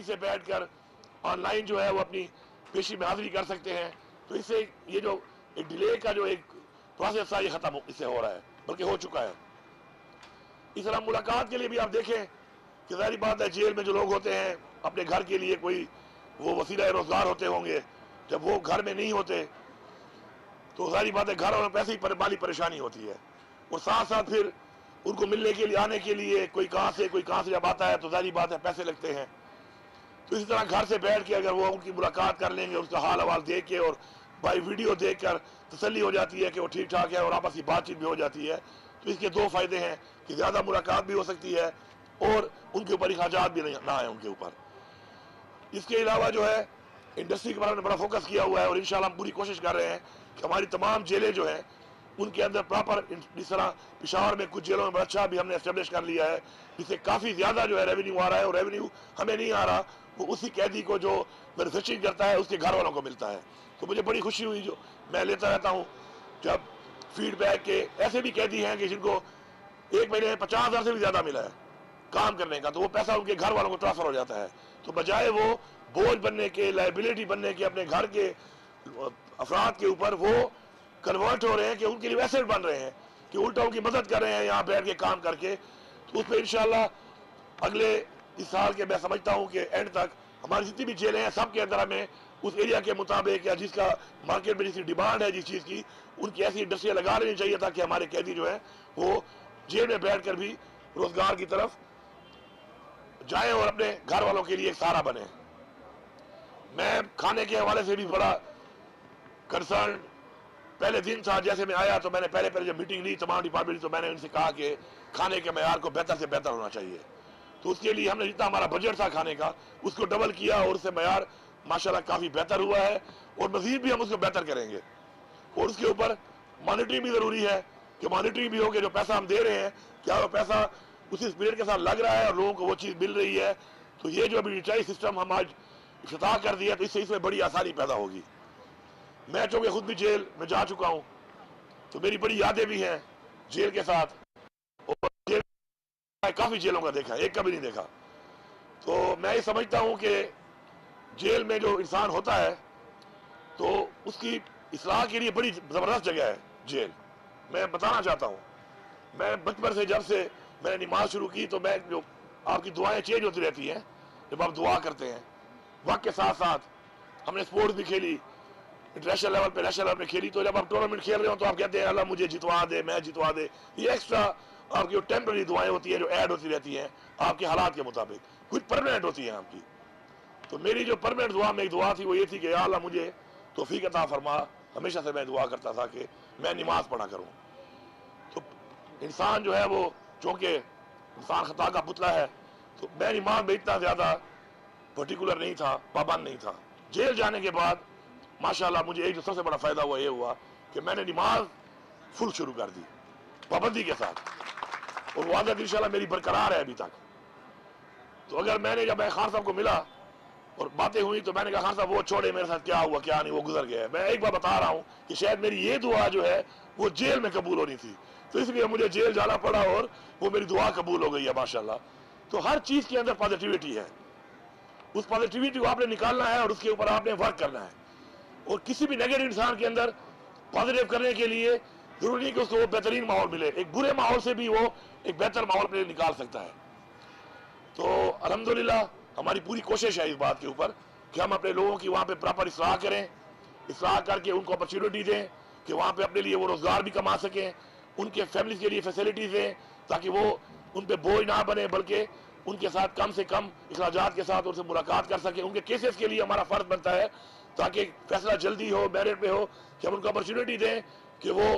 कहीं से बैठ कर ऑनलाइन जो है वो अपनी पेशी में हाजिरी कर सकते हैं। तो इससे ये जो एक डिले का जो एक प्रोसेस था ये ख़त्म इससे हो रहा है, बल्कि हो चुका है। इस तरह मुलाकात के लिए भी आप देखें कि ज़ाहिर बात है जेल में जो लोग होते हैं अपने घर के लिए कोई वो वसीला रोज़गार होते होंगे, जब वो घर में नहीं होते तो ज़ाहिर बात है घर और पैसे ही माली परेशानी होती है, और साथ साथ फिर उनको मिलने के लिए आने के लिए कोई कहाँ से जब आता है तो ज़ाहिर बात है पैसे लगते हैं। तो इसी तरह घर से बैठ के अगर वो उनकी मुलाकात कर लेंगे, उसका हाल हवाल देख के और बाई वीडियो देख कर तसल्ली हो जाती है कि वो ठीक ठाक है और आपस की बातचीत भी हो जाती है। तो इसके दो फ़ायदे हैं कि ज़्यादा मुलाकात भी हो सकती है और उनके ऊपर अखराजात भी ना आए उनके ऊपर। इसके अलावा जो है इंडस्ट्री के बारे में बड़ा फोकस किया हुआ है और इंशाल्लाह हम पूरी कोशिश कर रहे हैं कि हमारी तमाम जेलें जो हैं उनके अंदर प्रॉपर, इस तरह पेशावर में कुछ जेलों में बड़ा अच्छा भी हमने एस्टेब्लिश कर लिया है, जिससे काफ़ी ज़्यादा जो है रेवेन्यू आ रहा है, और रेवेन्यू हमें नहीं आ रहा, वो उसी कैदी को जो रिसर्चिंग करता है उसके घर वालों को मिलता है। तो मुझे बड़ी खुशी हुई, जो मैं लेता रहता हूँ जब फीडबैक के ऐसे भी कैदी हैं कि जिनको एक महीने में 50,000 से भी ज़्यादा मिला है काम करने का, तो वो पैसा उनके घर वालों को ट्रांसफ़र हो जाता है। तो बजाय वो बोझ बनने के, लाइबिलिटी बनने के अपने घर के अफराद के ऊपर, वो कन्वर्ट हो रहे हैं कि उनके लिए एसेट बन रहे हैं, कि उल्टा उनकी मदद कर रहे हैं यहाँ बैठ के काम करके। तो उस पर इंशाल्लाह अगले इस साल के मैं समझता हूँ कि एंड तक हमारी जितनी भी जेलें हैं सब के अंदर हमें उस एरिया के मुताबिक या जिसका मार्केट में जिसकी डिमांड है जिस चीज़ की, उनकी ऐसी इंडस्ट्रियाँ लगा लेनी चाहिए ताकि हमारे कैदी जो है वो जेल में बैठ कर भी रोजगार की तरफ जाएं और अपने घर वालों के लिए एक सहारा बने। मैं खाने के हवाले से भी बड़ा कंसर्न पहले दिन था, जैसे मैं आया तो मैंने पहले जब मीटिंग ली तमाम डिपार्टमेंट, तो मैंने उनसे कहा कि खाने के मयार को बेहतर से बेहतर होना चाहिए। तो उसके लिए हमने जितना हमारा बजट था खाने का उसको डबल किया और उससे मयार माशाल्लाह काफ़ी बेहतर हुआ है, और मज़ीद भी हम उसको बेहतर करेंगे। और उसके ऊपर मॉनिटरिंग भी ज़रूरी है कि मॉनिटरिंग भी हो कि जो पैसा हम दे रहे हैं क्या वो पैसा उसी स्पिरिट के साथ लग रहा है और लोगों को वो चीज़ मिल रही है। तो ये जो अभी डिजिटाइज सिस्टम हम आज इफ्तिताह कर दिया तो इससे इसमें बड़ी आसानी पैदा होगी। मैं चूँकि खुद भी जेल में जा चुका हूँ तो मेरी बड़ी यादें भी हैं जेल के साथ, और जेल काफ़ी जेलों का देखा, एक का भी नहीं देखा। तो मैं ये समझता हूँ कि जेल में जो इंसान होता है तो उसकी इस्लाह के लिए बड़ी ज़बरदस्त जगह है जेल। मैं बताना चाहता हूँ, मैं बचपन से जब से मैंने नमाज शुरू की तो मैं जो आपकी दुआएं चेंज होती रहती हैं जब आप दुआ करते हैं, वक्त के साथ साथ हमने स्पोर्ट्स भी खेली, इंटरनेशनल लेवल पे नेशनल लेवल पे खेली। तो जब आप टूर्नामेंट खेल रहे हो तो आप कहते हैं अल्लाह मुझे जितवा दे, मैं जितवा दे। ये एक्स्ट्रा आपकी जो टेम्पररी दुआएं होती हैं जो ऐड होती रहती हैं आपके हालात के मुताबिक, कुछ परमानेंट होती हैं आपकी। तो मेरी जो परमानेंट दुआ में एक दुआ थी वो ये थी कि या अल्लाह मुझे तौफीक अता फरमा। हमेशा से मैं दुआ करता था कि मैं नमाज पढ़ा करूँ। तो इंसान जो है वो चूँकि इंसान खता का पुतला है, तो मैं नमाज में इतना ज़्यादा पर्टिकुलर नहीं था, पाबंद नहीं था। जेल जाने के बाद माशाल्लाह मुझे एक जो सबसे बड़ा फ़ायदा हुआ ये हुआ कि मैंने नमाज फुल शुरू कर दी पाबंदी के साथ, और वो आदत इंशाल्लाह मेरी बरकरार है अभी तक। तो अगर मैंने जब मैं खान साहब को मिला और बातें हुई तो मैंने कहा खान साहब वो छोड़े, मेरे साथ क्या हुआ क्या नहीं, वो गुजर गया है। मैं एक बार बता रहा हूँ कि शायद मेरी ये दुआ जो है वो जेल में कबूल होनी थी, तो इसलिए मुझे जेल जाना पड़ा और वो मेरी दुआ कबूल हो गई है माशाल्लाह। तो हर चीज़ के अंदर पॉजिटिविटी है, उस पॉजिटिविटी को आपने निकालना है और उसके ऊपर आपने वर्क करना है। और किसी भी नेगेटिव इंसान के अंदर पॉजिटिव करने के लिए जरूरी नहीं कि उसको वो बेहतरीन माहौल मिले, एक बुरे माहौल से भी वो एक बेहतर माहौल अपने निकाल सकता है। तो अल्हम्दुलिल्लाह हमारी पूरी कोशिश है इस बात के ऊपर कि हम अपने लोगों की वहाँ पे प्रॉपर इस्लाह करें, इस्लाह करके उनको अपॉर्चुनिटी दें कि वहाँ पे अपने लिए वो रोज़गार भी कमा सकें, उनके फैमिलीज के लिए फैसिलिटीज़ दें ताकि वो उन पर बोझ ना बने, बल्कि उनके साथ कम से कम अखराजात के साथ उनसे मुलाकात कर सकें। उनके केसेस के लिए हमारा फ़र्ज बनता है ताकि फैसला जल्दी हो, मेरिट पे हो, कि हम उनको अपॉर्चुनिटी दें कि वो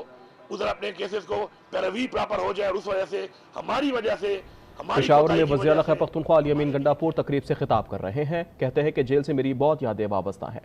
उधर अपने केसेस को पैरवी प्रॉपर हो जाए। और उस वजह से हमारी वजह से पेशावर में वज़ीर आला खैबर पख्तूनख्वा अली अमीन गंडापुर तकरीब से खिताब कर रहे हैं। कहते हैं कि जेल से मेरी बहुत यादें वाबस्ता हैं।